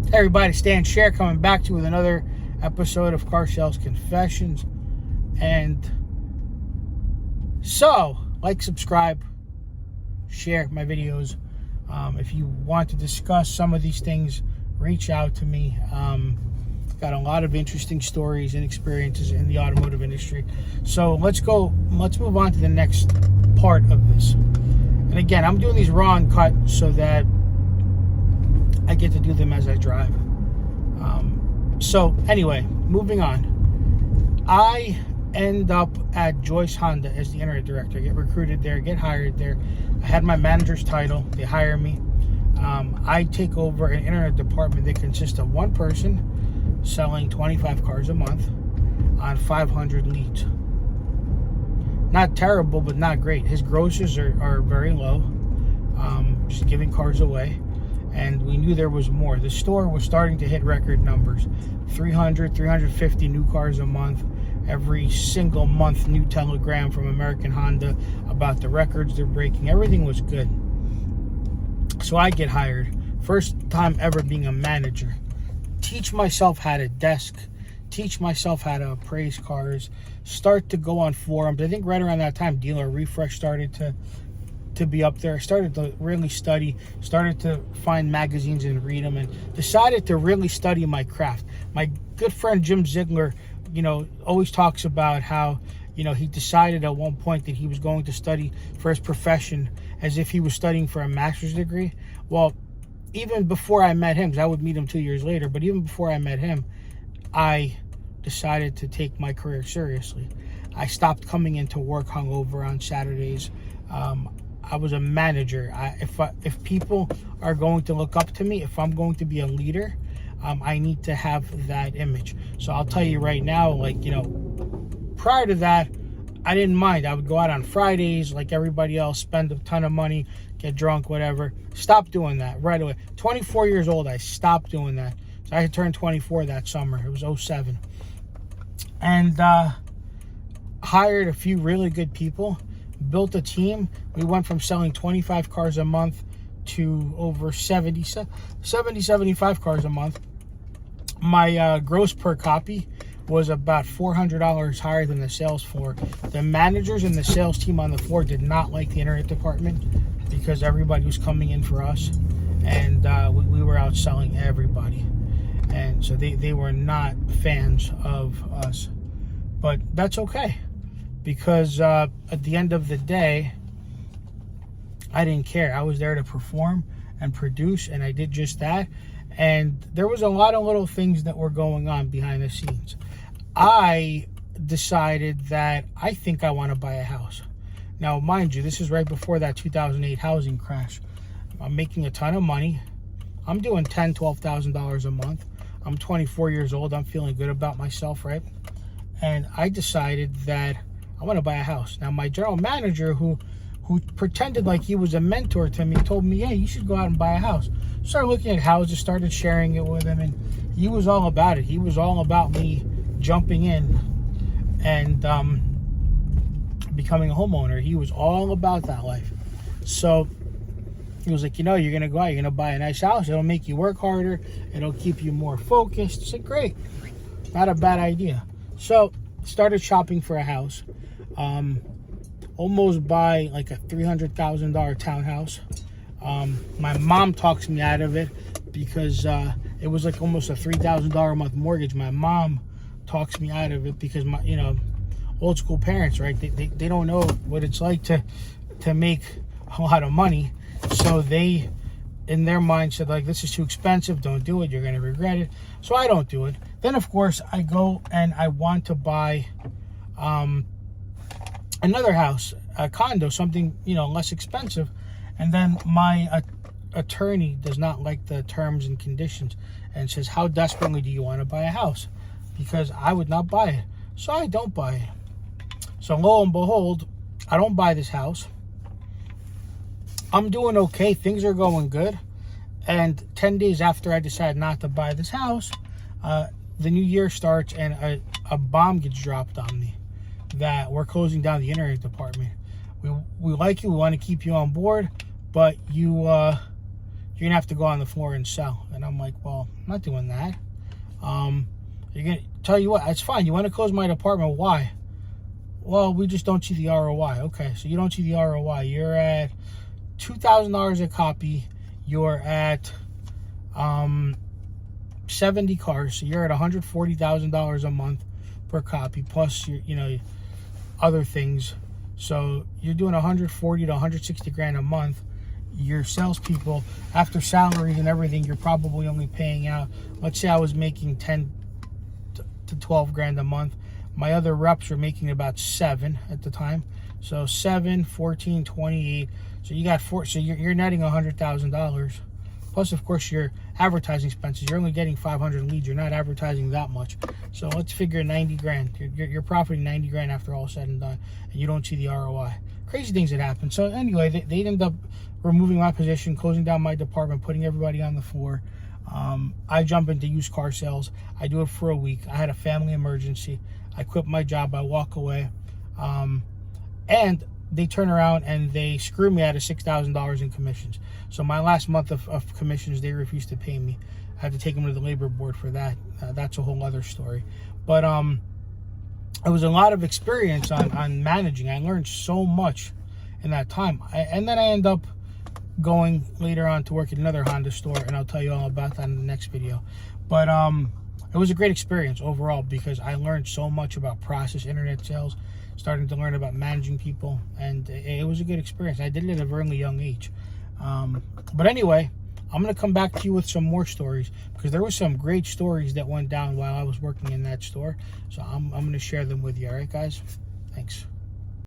Hey everybody, Stan Sher coming back to you with another episode of Car Sales Confessions. And so, like, subscribe, share my videos. If you want to discuss some of these things, reach out to me. Got a lot of interesting stories and experiences in the automotive industry. So let's move on to the next part of this. And again, I'm doing these raw and cut so that I get to do them as I drive. So anyway, moving on. I end up at Joyce Honda as the internet director. I get recruited there, get hired there. I had my manager's title. They hire me. I take over an internet department that consists of one person selling 25 cars a month on 500 leads. Not terrible, but not great. His grosses are very low. Just giving cars away. And we knew there was more. The store was starting to hit record numbers. 300, 350 new cars a month. Every single month, new telegram from American Honda about the records they're breaking. Everything was good. So I get hired. First time ever being a manager. Teach myself how to desk. Teach myself how to appraise cars. Start to go on forums. I think right around that time, Dealer Refresh started to be up there. I started to really study, started to find magazines and read them, and decided to really study my craft. My good friend Jim Ziegler, always talks about how, he decided at one point that he was going to study for his profession as if he was studying for a master's degree. Well, even before I met him, because I would meet him 2 years later, but even before I met him, I decided to take my career seriously. I stopped coming into work hungover on Saturdays. I was a manager. If people are going to look up to me, if I'm going to be a leader, I need to have that image. So I'll tell you right now, prior to that, I didn't mind. I would go out on Fridays like everybody else, spend a ton of money, get drunk, whatever. Stop doing that right away. 24 years old, I stopped doing that. So I had turned 24 that summer. It was 2007. And hired a few really good people. Built a team. We went from selling 25 cars a month to over 75 cars a month. My gross per copy was about $400 higher than the sales floor. The managers and the sales team on the floor did not like the internet department because everybody was coming in for us, and we were out selling everybody. And so they were not fans of us. But that's okay. Because at the end of the day, I didn't care. I was there to perform and produce, and I did just that. And there was a lot of little things that were going on behind the scenes. I decided that I think I want to buy a house. Now, mind you, this is right before that 2008 housing crash. I'm making a ton of money. I'm doing $10,000, $12,000 a month. I'm 24 years old. I'm feeling good about myself, right? And I decided that I want to buy a house. Now, my general manager, who pretended like he was a mentor to me, told me, "Hey, you should go out and buy a house." Started looking at houses, started sharing it with him, and he was all about it. He was all about me jumping in and becoming a homeowner. He was all about that life. So he was like, you're going to go out, you're going to buy a nice house. It'll make you work harder. It'll keep you more focused. I said, great. Not a bad idea. So started shopping for a house. Almost buy like a $300,000 townhouse. My mom talks me out of it because it was like almost a $3,000 a month mortgage. My mom talks me out of it because my old school parents, right? They don't know what it's like to make a lot of money. So they, in their mind, said, like, this is too expensive. Don't do it. You're going to regret it. So I don't do it. Then, of course, I go and I want to buy another house, a condo, something, less expensive. And then my attorney does not like the terms and conditions and says, how desperately do you want to buy a house? Because I would not buy it. So I don't buy it. So lo and behold, I don't buy this house. I'm doing okay. Things are going good. And 10 days after I decide not to buy this house, the new year starts and a bomb gets dropped on me that we're closing down the internet department. We like you. We want to keep you on board, but you you're gonna have to go on the floor and sell. And I'm like, well, I'm not doing that. You're gonna tell you what, it's fine. You want to close my department? Why? Well, we just don't see the ROI. Okay, so you don't see the ROI. You're at $2,000 a copy. You're at 70 cars, so you're at $140,000 a month per copy, plus your, other things. So you're doing 140 to 160 grand a month. Your salespeople, after salaries and everything, you're probably only paying out, let's say I was making 10 to 12 grand a month. My other reps were making about 7 at the time. So 7, 14, 28. So you got 4. So you're netting $100,000. Plus, of course, your advertising expenses. You're only getting 500 leads. You're not advertising that much. So let's figure 90 grand. You're profiting 90 grand after all said and done, and you don't see the ROI. Crazy things that happen. So anyway, they ended up removing my position, closing down my department, putting everybody on the floor. I jump into used car sales. I do it for a week. I had a family emergency. I quit my job. I walk away. And they turn around and they screw me out of $6,000 in commissions. So my last month of commissions, they refused to pay me. I had to take them to the labor board for that. That's a whole other story. But it was a lot of experience on managing. I learned so much in that time. And then I end up going later on to work at another Honda store, and I'll tell you all about that in the next video. But it was a great experience overall because I learned so much about process internet sales, starting to learn about managing people, and it was a good experience. I did it at a very young age. But anyway, I'm going to come back to you with some more stories because there were some great stories that went down while I was working in that store. So I'm going to share them with you. All right, guys? Thanks.